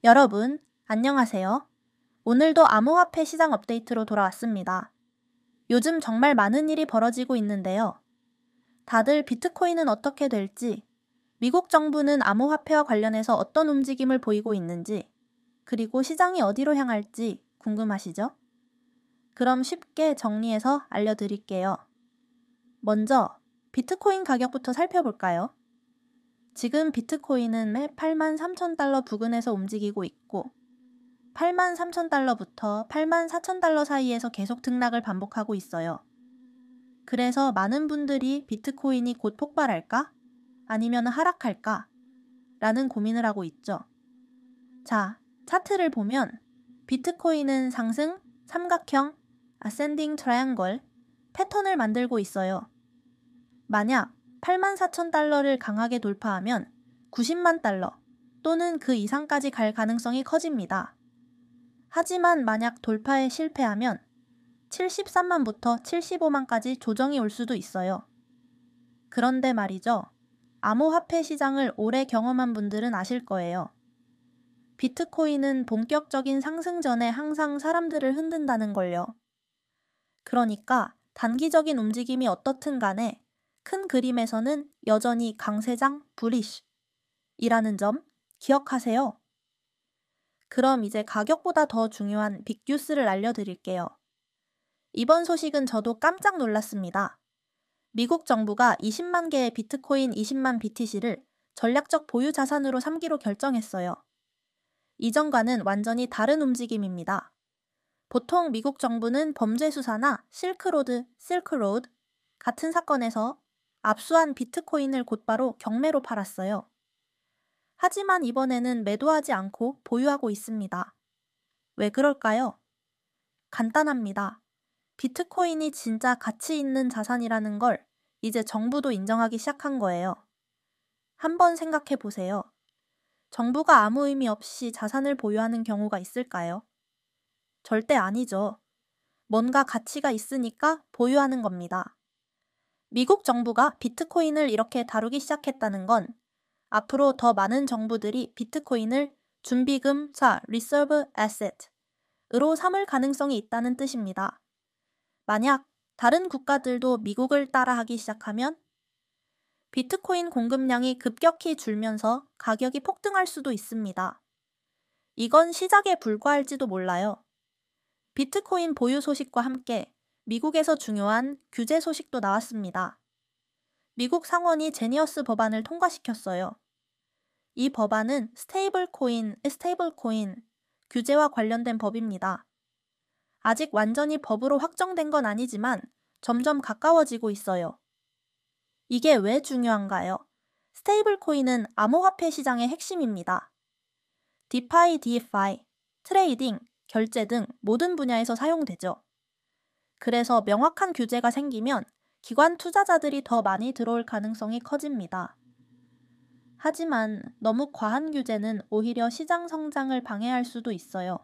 여러분, 안녕하세요. 오늘도 암호화폐 시장 업데이트로 돌아왔습니다. 요즘 정말 많은 일이 벌어지고 있는데요. 다들 비트코인은 어떻게 될지, 미국 정부는 암호화폐와 관련해서 어떤 움직임을 보이고 있는지, 그리고 시장이 어디로 향할지 궁금하시죠? 그럼 쉽게 정리해서 알려드릴게요. 먼저, 비트코인 가격부터 살펴볼까요? 지금 비트코인은 매 83,000달러 부근에서 움직이고 있고 83,000달러부터 84,000달러 사이에서 계속 등락을 반복하고 있어요. 그래서 많은 분들이 비트코인이 곧 폭발할까? 아니면 하락할까? 라는 고민을 하고 있죠. 자, 차트를 보면 비트코인은 상승, 삼각형, ascending triangle 패턴을 만들고 있어요. 만약 84,000달러를 강하게 돌파하면 90만 달러 또는 그 이상까지 갈 가능성이 커집니다. 하지만 만약 돌파에 실패하면 73만부터 75만까지 조정이 올 수도 있어요. 그런데 말이죠. 암호화폐 시장을 오래 경험한 분들은 아실 거예요. 비트코인은 본격적인 상승 전에 항상 사람들을 흔든다는 걸요. 그러니까 단기적인 움직임이 어떻든 간에 큰 그림에서는 여전히 강세장 bullish 이라는 점 기억하세요. 그럼 이제 가격보다 더 중요한 빅뉴스를 알려드릴게요. 이번 소식은 저도 깜짝 놀랐습니다. 미국 정부가 20만 개의 비트코인 20만 BTC를 전략적 보유 자산으로 삼기로 결정했어요. 이전과는 완전히 다른 움직임입니다. 보통 미국 정부는 범죄 수사나 실크로드 같은 사건에서 압수한 비트코인을 곧바로 경매로 팔았어요. 하지만 이번에는 매도하지 않고 보유하고 있습니다. 왜 그럴까요? 간단합니다. 비트코인이 진짜 가치 있는 자산이라는 걸 이제 정부도 인정하기 시작한 거예요. 한번 생각해 보세요. 정부가 아무 의미 없이 자산을 보유하는 경우가 있을까요? 절대 아니죠. 뭔가 가치가 있으니까 보유하는 겁니다. 미국 정부가 비트코인을 이렇게 다루기 시작했다는 건 앞으로 더 많은 정부들이 비트코인을 준비금사 (Reserve Asset)으로 삼을 가능성이 있다는 뜻입니다. 만약 다른 국가들도 미국을 따라하기 시작하면 비트코인 공급량이 급격히 줄면서 가격이 폭등할 수도 있습니다. 이건 시작에 불과할지도 몰라요. 비트코인 보유 소식과 함께 미국에서 중요한 규제 소식도 나왔습니다. 미국 상원이 제니어스 법안을 통과시켰어요. 이 법안은 스테이블 코인 규제와 관련된 법입니다. 아직 완전히 법으로 확정된 건 아니지만 점점 가까워지고 있어요. 이게 왜 중요한가요? 스테이블 코인은 암호화폐 시장의 핵심입니다. DeFi, 트레이딩, 결제 등 모든 분야에서 사용되죠. 그래서 명확한 규제가 생기면 기관 투자자들이 더 많이 들어올 가능성이 커집니다. 하지만 너무 과한 규제는 오히려 시장 성장을 방해할 수도 있어요.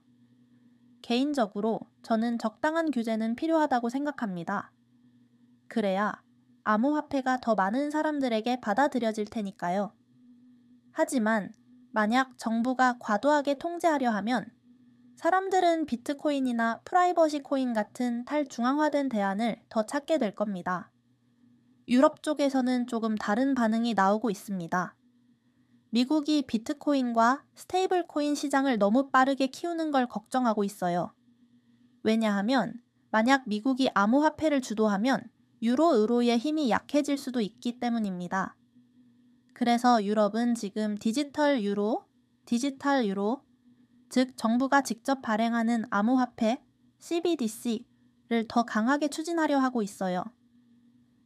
개인적으로 저는 적당한 규제는 필요하다고 생각합니다. 그래야 암호화폐가 더 많은 사람들에게 받아들여질 테니까요. 하지만 만약 정부가 과도하게 통제하려 하면 사람들은 비트코인이나 프라이버시 코인 같은 탈중앙화된 대안을 더 찾게 될 겁니다. 유럽 쪽에서는 조금 다른 반응이 나오고 있습니다. 미국이 비트코인과 스테이블 코인 시장을 너무 빠르게 키우는 걸 걱정하고 있어요. 왜냐하면 만약 미국이 암호화폐를 주도하면 유로, 의로의 힘이 약해질 수도 있기 때문입니다. 그래서 유럽은 지금 디지털 유로, 즉 정부가 직접 발행하는 암호화폐 CBDC를 더 강하게 추진하려 하고 있어요.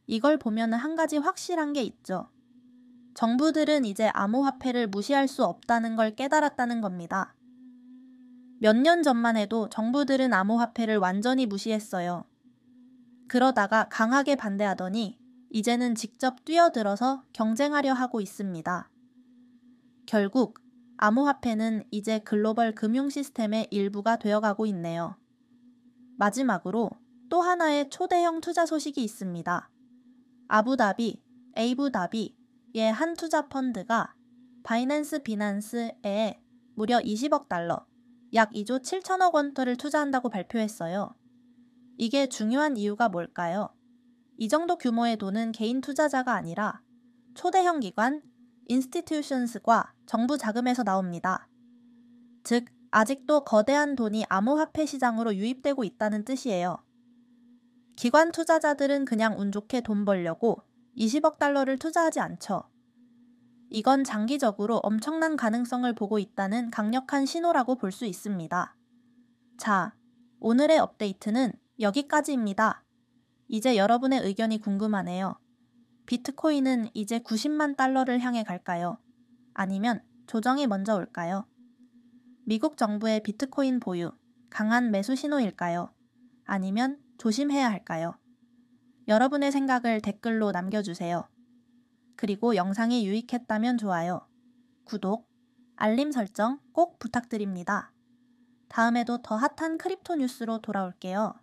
이걸 보면 한 가지 확실한 게 있죠. 정부들은 이제 암호화폐를 무시할 수 없다는 걸 깨달았다는 겁니다. 몇 년 전만 해도 정부들은 암호화폐를 완전히 무시했어요. 그러다가 강하게 반대하더니 이제는 직접 뛰어들어서 경쟁하려 하고 있습니다. 결국 암호화폐는 이제 글로벌 금융 시스템의 일부가 되어가고 있네요. 마지막으로 또 하나의 초대형 투자 소식이 있습니다. 에이부다비의 한 투자 펀드가 바이낸스 비난스에 무려 20억 달러, 약 2조 7천억 원대를 투자한다고 발표했어요. 이게 중요한 이유가 뭘까요? 이 정도 규모의 돈은 개인 투자자가 아니라 초대형 기관, institutions과 정부 자금에서 나옵니다. 즉, 아직도 거대한 돈이 암호화폐 시장으로 유입되고 있다는 뜻이에요. 기관 투자자들은 그냥 운 좋게 돈 벌려고 20억 달러를 투자하지 않죠. 이건 장기적으로 엄청난 가능성을 보고 있다는 강력한 신호라고 볼 수 있습니다. 자, 오늘의 업데이트는 여기까지입니다. 이제 여러분의 의견이 궁금하네요. 비트코인은 이제 90만 달러를 향해 갈까요? 아니면 조정이 먼저 올까요? 미국 정부의 비트코인 보유, 강한 매수 신호일까요? 아니면 조심해야 할까요? 여러분의 생각을 댓글로 남겨주세요. 그리고 영상이 유익했다면 좋아요, 구독, 알림 설정 꼭 부탁드립니다. 다음에도 더 핫한 크립토 뉴스로 돌아올게요.